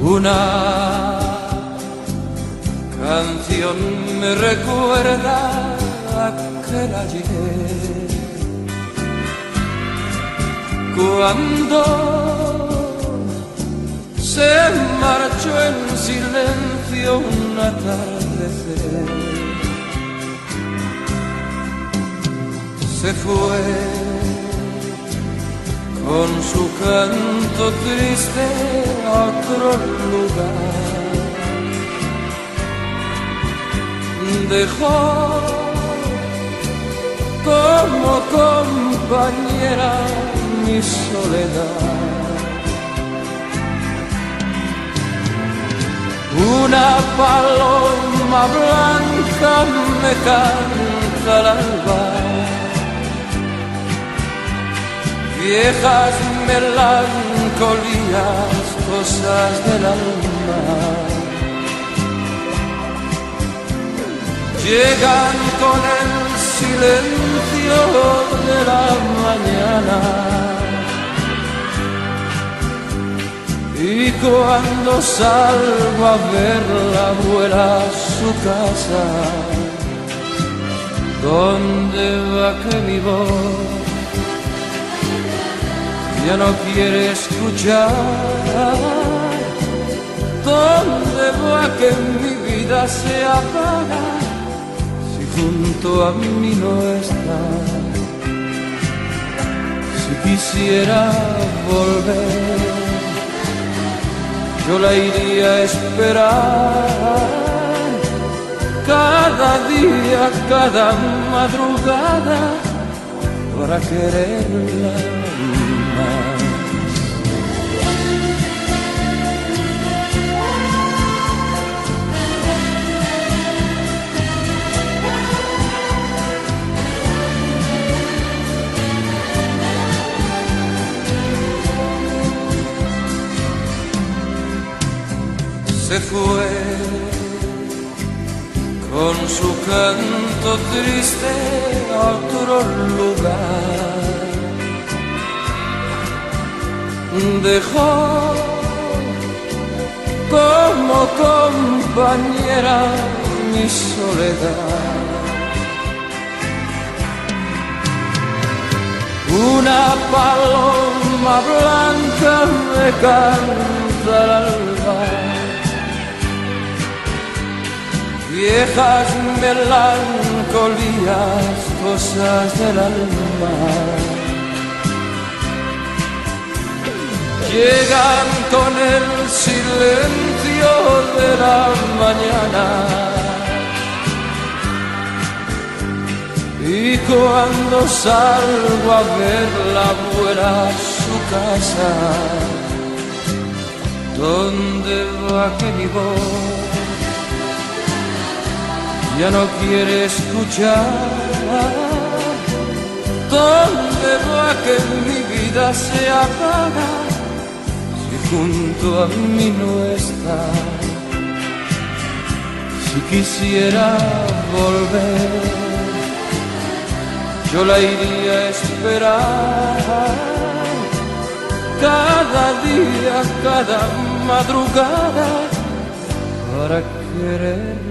Una canción me recuerda aquel ayer, cuando se marchó en silencio un atardecer. Se fue con su canto triste a otro lugar. Dejó como compañera mi soledad. Una paloma blanca me canta al alba, viejas melancolías, cosas del alma, llegan con el silencio de la mañana. Y cuando salgo a verla vuela a su casa, ¿dónde va que mi voz ya no quiere escuchar? ¿Dónde va que mi vida se apaga si junto a mí no está? Si quisiera volver, yo la iría a esperar cada día, cada madrugada, para quererla más. Se fue con su canto triste a otro lugar. Dejó como compañera mi soledad. Una paloma blanca me canta al alba, viejas melancolías, cosas del alma, llegan con el silencio de la mañana. Y cuando salgo a verla vuela a su casa, ¿dónde va que mi voz ya no quiere escuchar? ¿Dónde va que mi vida se apaga si junto a mí no está? Si quisiera volver, yo la iría a esperar cada día, cada madrugada, para querer